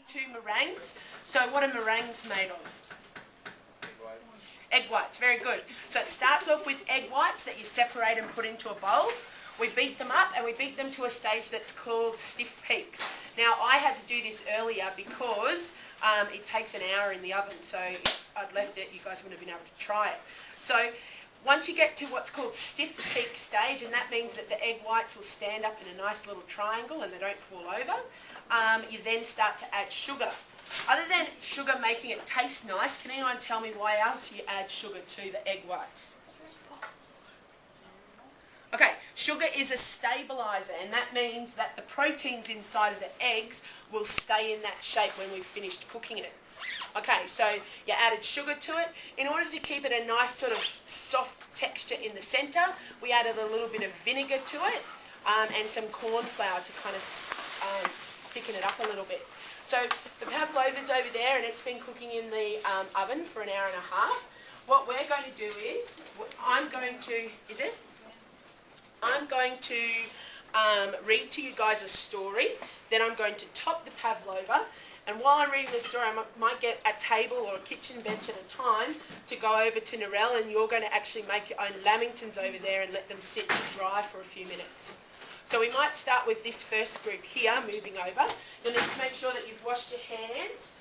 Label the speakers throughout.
Speaker 1: to meringues. So what are meringues made of? Egg whites, very good. So it starts off with egg whites that you separate and put into a bowl. We beat them up and we beat them to a stage that's called stiff peaks. Now I had to do this earlier because it takes an hour in the oven, so if I'd left it you guys wouldn't have been able to try it. So once you get to what's called stiff peak stage, and that means that the egg whites will stand up in a nice little triangle and they don't fall over, you then start to add sugar. Other than sugar making it taste nice, can anyone tell me why else you add sugar to the egg whites? Okay, sugar is a stabiliser, and that means that the proteins inside of the eggs will stay in that shape when we've finished cooking it. Okay, so you added sugar to it. In order to keep it a nice sort of soft texture in the centre, we added a little bit of vinegar to it and some corn flour to kind of thicken it up a little bit. So the pavlova's over there and it's been cooking in the oven for an hour and a half. What we're going to do is, I'm going to read to you guys a story, then I'm going to top the pavlova, and while I'm reading the story I might get a table or a kitchen bench at a time to go over to Narelle, and you're going to actually make your own lamingtons over there and let them sit to dry for a few minutes. So we might start with this first group here, moving over. You'll need to make sure that you've washed your hands.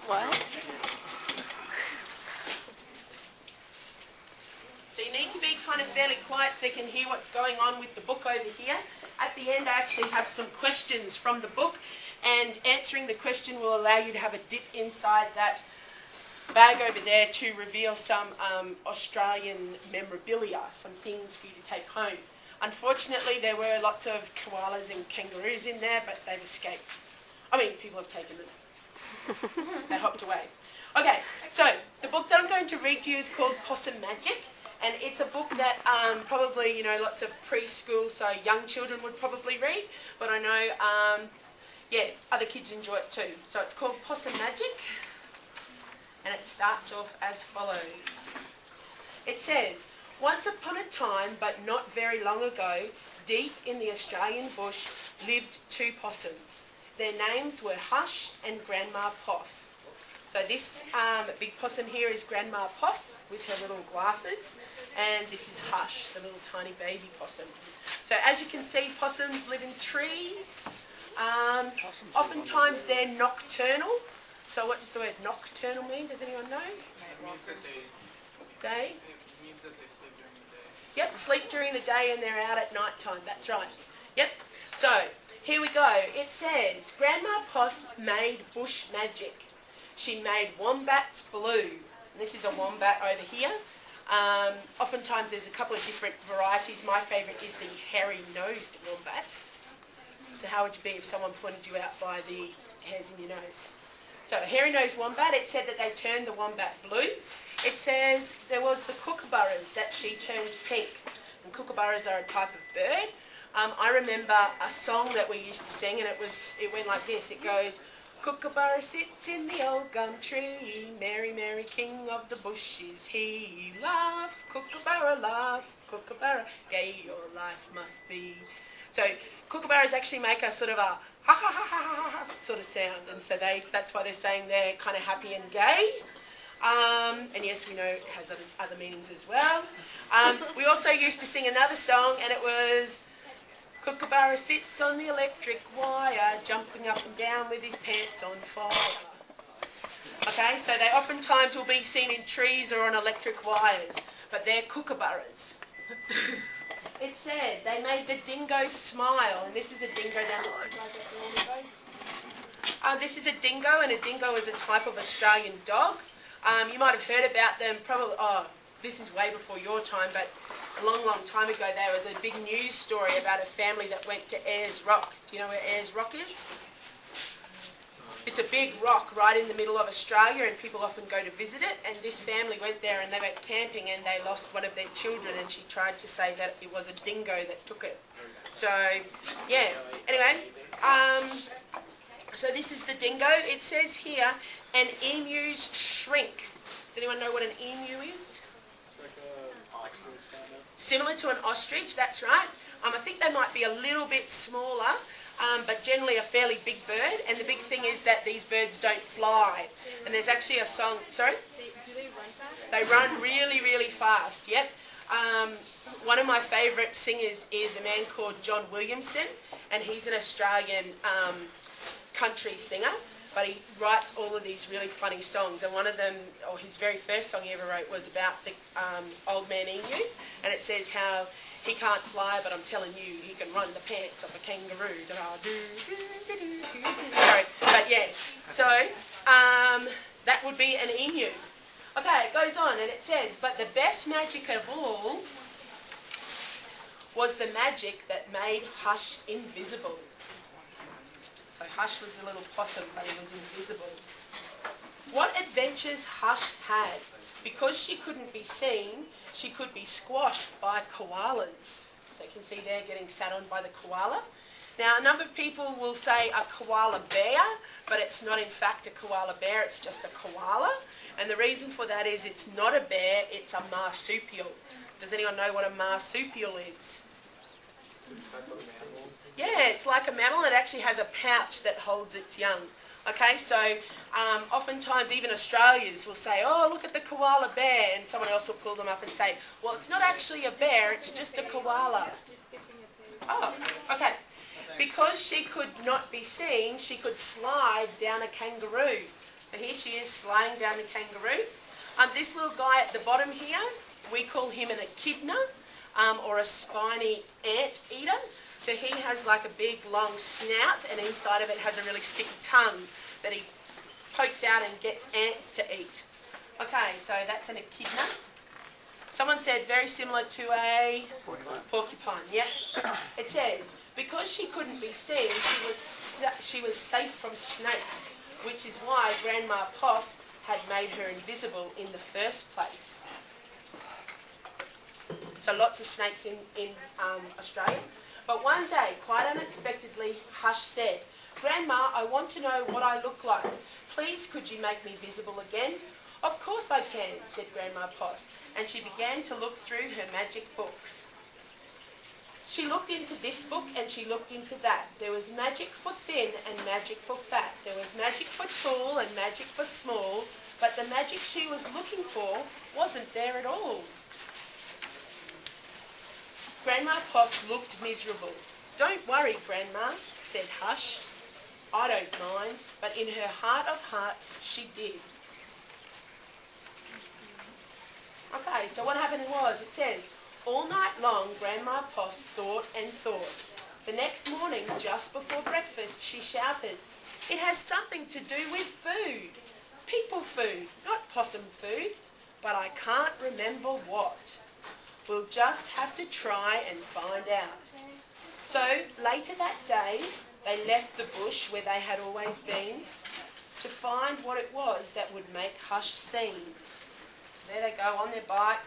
Speaker 1: What? So you need to be kind of fairly quiet so you can hear what's going on with the book over here. At the end I actually have some questions from the book, and answering the question will allow you to have a dip inside that bag over there to reveal some Australian memorabilia, some things for you to take home. Unfortunately, there were lots of koalas and kangaroos in there, but they've escaped. I mean, people have taken them. They hopped away. Okay, so the book that I'm going to read to you is called Possum Magic, and it's a book that probably, you know, lots of preschool, so young children would probably read, but I know, yeah, other kids enjoy it too. So it's called Possum Magic. And it starts off as follows. It says, once upon a time, but not very long ago, deep in the Australian bush lived two possums. Their names were Hush and Grandma Poss. So this big possum here is Grandma Poss with her little glasses, and this is Hush, the little tiny baby possum. So as you can see, possums live in trees. Oftentimes they're nocturnal. So what does the word nocturnal mean? Does anyone know?
Speaker 2: It means that
Speaker 1: They?
Speaker 2: It means that they sleep during the day.
Speaker 1: Yep, sleep during the day and they're out at night time. That's right. Yep. So here we go. It says, Grandma Poss made bush magic. She made wombats blue. And this is a wombat over here. Oftentimes there's a couple of different varieties. My favourite is the hairy-nosed wombat. So how would you be if someone pointed you out by the hairs in your nose? So hairy-nosed wombat, it said that they turned the wombat blue. It says there was the kookaburras that she turned pink. And kookaburras are a type of bird. I remember a song that we used to sing, and it went like this. It goes, kookaburra sits in the old gum tree, Mary, Mary, king of the bush is he. Laugh, kookaburra, gay your life must be. So kookaburras actually make a sort of a ha ha ha ha ha sort of sound, and so that's why they're saying they're kind of happy and gay. And yes, we know it has other meanings as well. We also used to sing another song, and it was kookaburra sits on the electric wire, jumping up and down with his pants on fire. Okay, so they oftentimes will be seen in trees or on electric wires, but they're kookaburras. It said they made the dingo smile, and this is a dingo down the This is a dingo, and a dingo is a type of Australian dog. You might have heard about them, probably, this is way before your time, but a long, long time ago there was a big news story about a family that went to Ayers Rock. Do you know where Ayers Rock is? It's a big rock right in the middle of Australia, and people often go to visit it, and this family went there and they went camping and they lost one of their children, and she tried to say that it was a dingo that took it. So, yeah. Anyway, so this is the dingo. It says here, an emu's shrink. Does anyone know what an emu is?
Speaker 2: It's like a
Speaker 1: Similar to an ostrich, that's right. I think they might be a little bit smaller, but generally a fairly big bird. And the big thing is that these birds don't fly. And there's actually a song, sorry?
Speaker 3: Do they run fast?
Speaker 1: They run really, really fast, yep. One of my favourite singers is a man called John Williamson, and he's an Australian country singer, but he writes all of these really funny songs. And one of them, or his very first song he ever wrote, was about the old man emu, and it says how he can't fly, but I'm telling you, he can run the pants off a kangaroo. Sorry, but yeah, so that would be an emu. Okay, it goes on and it says, but the best magic of all was the magic that made Hush invisible. So Hush was the little possum, but he was invisible. What adventures Hush had. Because she couldn't be seen, she could be squashed by koalas. So you can see there getting sat on by the koala. Now, a number of people will say a koala bear, but it's not in fact a koala bear, it's just a koala. And the reason for that is it's not a bear, it's a marsupial. Does anyone know what a marsupial is? Yeah, it's like a mammal. It actually has a pouch that holds its young. Okay, so oftentimes even Australians will say, oh, look at the koala bear, and someone else will pull them up and say, well, it's not actually a bear, it's just a koala. Oh, okay. Because she could not be seen, she could slide down a kangaroo. So here she is sliding down the kangaroo. This little guy at the bottom here, we call him an echidna, or a spiny anteater. So he has like a big long snout, and inside of it has a really sticky tongue that he pokes out and gets ants to eat. Okay, so that's an echidna. Someone said very similar to a porcupine. Yep. It says, because she couldn't be seen, she was safe from snakes, which is why Grandma Poss had made her invisible in the first place. So lots of snakes in Australia. But one day, quite unexpectedly, Hush said, Grandma, I want to know what I look like. Please, could you make me visible again? Of course I can, said Grandma Poss, and she began to look through her magic books. She looked into this book and she looked into that. There was magic for thin and magic for fat. There was magic for tall and magic for small, but the magic she was looking for wasn't there at all. Grandma Poss looked miserable. Don't worry, Grandma, said Hush. I don't mind, but in her heart of hearts, she did. Okay, so what happened was, it says, all night long, Grandma Poss thought and thought. The next morning, just before breakfast, she shouted, it has something to do with food. People food, not possum food, but I can't remember what. We'll just have to try and find out. So later that day, they left the bush where they had always been to find what it was that would make Hush seen. There they go on their bike.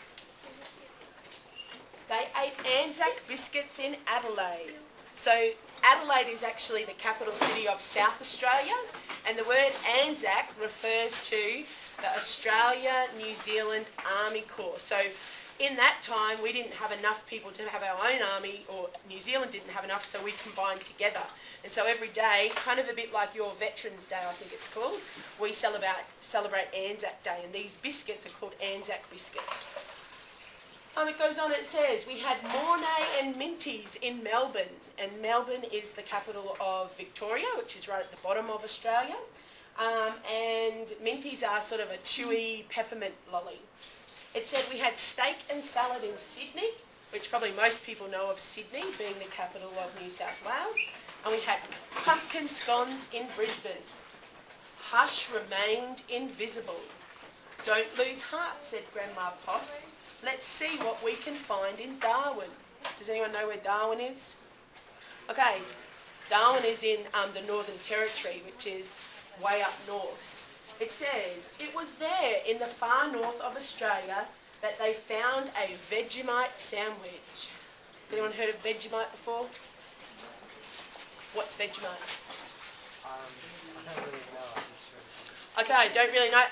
Speaker 1: They ate Anzac Biscuits in Adelaide. So Adelaide is actually the capital city of South Australia, and the word Anzac refers to the Australia-New Zealand Army Corps. So in that time, we didn't have enough people to have our own army, or New Zealand didn't have enough, so we combined together. And so every day, kind of a bit like your Veterans Day, I think it's called, we celebrate Anzac Day, and these biscuits are called Anzac Biscuits. It goes on, it says, we had Mornay and Minties in Melbourne, and Melbourne is the capital of Victoria, which is right at the bottom of Australia. And Minties are sort of a chewy peppermint lolly. It said we had steak and salad in Sydney, which probably most people know of Sydney, being the capital of New South Wales. And we had pumpkin scones in Brisbane. Hush remained invisible. Don't lose heart, said Grandma Poss. Let's see what we can find in Darwin. Does anyone know where Darwin is? Okay, Darwin is in the Northern Territory, which is way up north. It says, it was there in the far north of Australia that they found a Vegemite sandwich. Has anyone heard of Vegemite before? What's Vegemite?
Speaker 4: I don't really know. I'm sure.
Speaker 1: Okay, don't really know.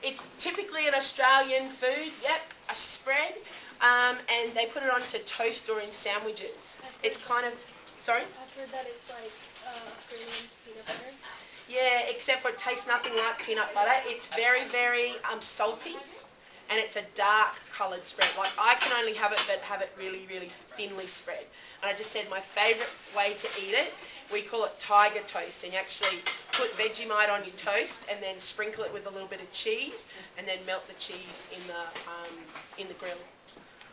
Speaker 1: It's typically an Australian food, yep, a spread. and they put it onto toast or in sandwiches. It's kind of, sorry?
Speaker 3: I've heard that it's like Australian peanut butter.
Speaker 1: Yeah, except for it tastes nothing like peanut butter. It's very, very salty, and it's a dark coloured spread. Like, I can only have it, but have it really, really thinly spread. And I just said my favourite way to eat it, we call it tiger toast, and you actually put Vegemite on your toast and then sprinkle it with a little bit of cheese and then melt the cheese in the grill.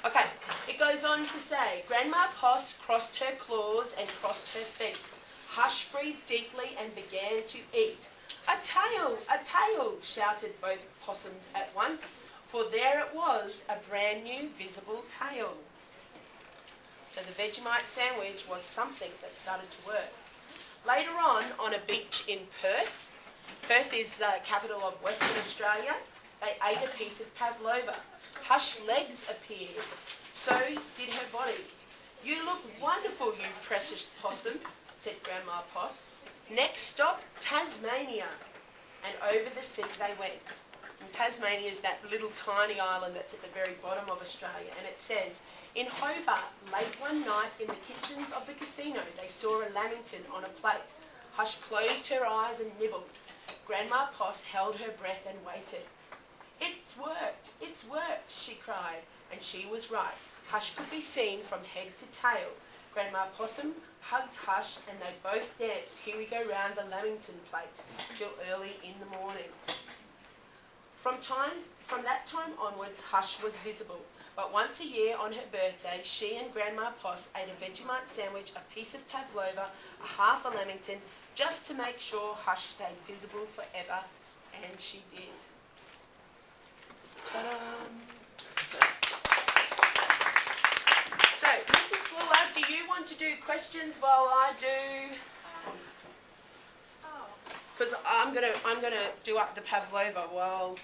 Speaker 1: Okay, it goes on to say, Grandma Poss crossed her claws and crossed her feet. Hush breathed deeply and began to eat. A tail, shouted both possums at once, for there it was, a brand new visible tail. So the Vegemite sandwich was something that started to work. Later on a beach in Perth, Perth is the capital of Western Australia, they ate a piece of pavlova. Hush's legs appeared. So did her body. You look wonderful, you precious possum, said Grandma Poss. Next stop, Tasmania. And over the sea they went. And Tasmania is that little tiny island that's at the very bottom of Australia. And it says, in Hobart, late one night in the kitchens of the casino, they saw a lamington on a plate. Hush closed her eyes and nibbled. Grandma Poss held her breath and waited. It's worked, she cried. And she was right. Hush could be seen from head to tail. Grandma Possum hugged Hush and they both danced Here We Go Round the Lamington plate till early in the morning. From that time onwards, Hush was visible. But once a year on her birthday, she and Grandma Poss ate a Vegemite sandwich, a piece of pavlova, a half a lamington, just to make sure Hush stayed visible forever. And she did. Ta-da! So, Mrs. Fuller, do you want to do questions while I do? Because I'm gonna do up the pavlova while.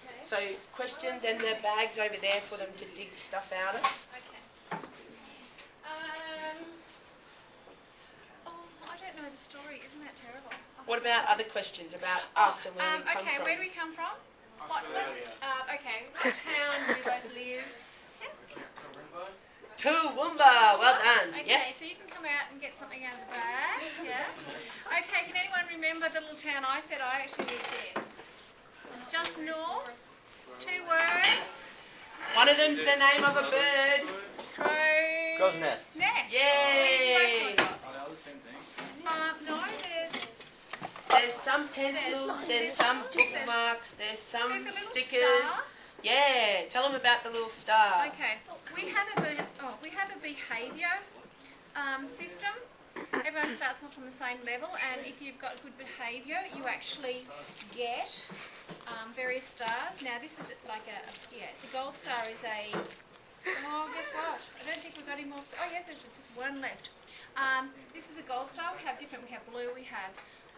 Speaker 3: Okay.
Speaker 1: So questions and the bags over there for them to dig stuff out of.
Speaker 3: Okay. Oh, I don't know the story. Isn't that terrible?
Speaker 1: What about other questions about us and where we come
Speaker 3: okay,
Speaker 1: from?
Speaker 3: where do we come from?
Speaker 2: Australia.
Speaker 3: Okay, what town do we both live?
Speaker 1: Toowoomba, well done.
Speaker 3: Okay,
Speaker 1: Yep.
Speaker 3: so you can come out and get something out of the bag. Yeah. Okay, can anyone remember the little town I said I actually lived in? Just north. 2 words.
Speaker 1: One of them's the name of a bird.
Speaker 3: Crow's
Speaker 4: nest.
Speaker 1: Yay!
Speaker 3: No,
Speaker 1: There's some pencils, there's some bookmarks, there's some
Speaker 3: there's a little
Speaker 1: stickers.
Speaker 3: star.
Speaker 1: Yeah, tell them about the little star.
Speaker 3: Okay, we have a behaviour system. Everyone starts off on the same level, and if you've got good behaviour, you actually get various stars. Now this is like the gold star is a. Oh, guess what? I don't think we've got any more. Oh yeah, there's just one left. This is a gold star. We have different. We have blue. We have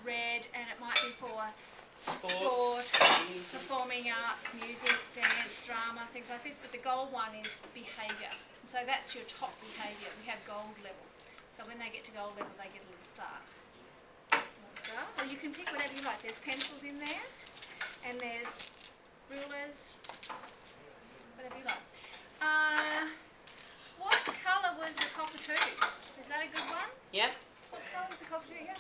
Speaker 3: red, and it might be for sport, performing arts, music, dance, drama, things like this. But the gold one is behaviour. And so that's your top behaviour. We have gold level. So when they get to gold level, they get a little star. Or you can pick whatever you like. There's pencils in there, and there's rulers, whatever you like. What colour was the cockatoo? Is that a good one?
Speaker 1: Yep.
Speaker 3: What colour was the cockatoo? Yeah.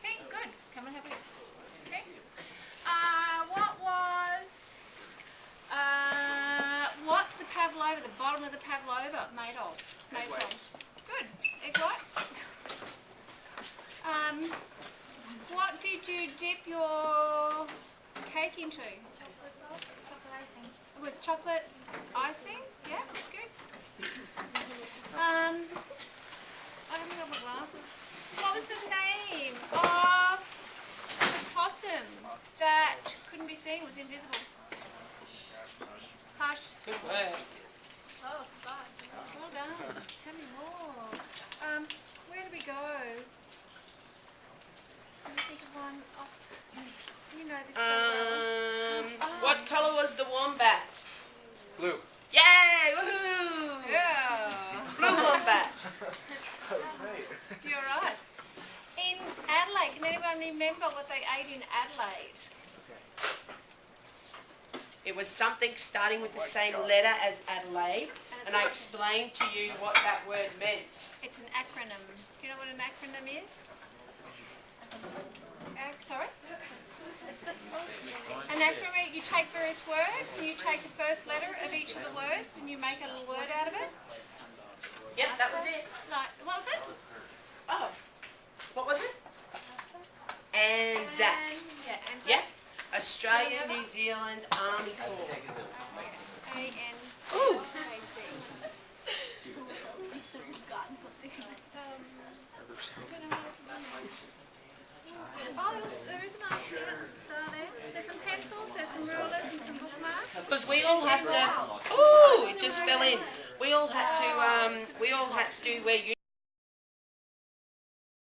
Speaker 3: Pink. Good. Come and have a look. Pink. What's the pavlova? The bottom of the pavlova made of? Made from? Good. Egg whites. What did you dip your cake into?
Speaker 5: Chocolate icing.
Speaker 3: It was chocolate icing? Yeah, good. I haven't got my glasses. What was the name of the possum that couldn't be seen, was invisible? Hush.
Speaker 1: Good work.
Speaker 3: Oh, God. Well done. Tell me more. Where do we go? Can you think of one off? You know this so well.
Speaker 1: What colour was the wombat?
Speaker 2: Blue.
Speaker 1: Yay! Woohoo!
Speaker 3: Yeah.
Speaker 1: Blue wombat.
Speaker 3: You're right. In Adelaide, can anyone remember what they ate in Adelaide?
Speaker 1: It was something starting with the same letter as Adelaide, and I explained to you what that word meant.
Speaker 3: It's an acronym. Do you know what an acronym is? Sorry? An acronym, you take various words and you take the first letter of each of the words and you make a little word out of it.
Speaker 1: Yep, that was it.
Speaker 3: Like, what was it?
Speaker 1: Oh, what was it? Anzac.
Speaker 3: Yeah, Anzac.
Speaker 1: Yep. Australia, New Zealand Army Corps.
Speaker 3: A-N-Z-A-C.
Speaker 1: Ooh.
Speaker 3: Oh, there is an artist here at the start there. There's some pencils, there's some rulers and some bookmarks.
Speaker 1: Because we all have to. Ooh, it just fell in. We all had to. We all had to wear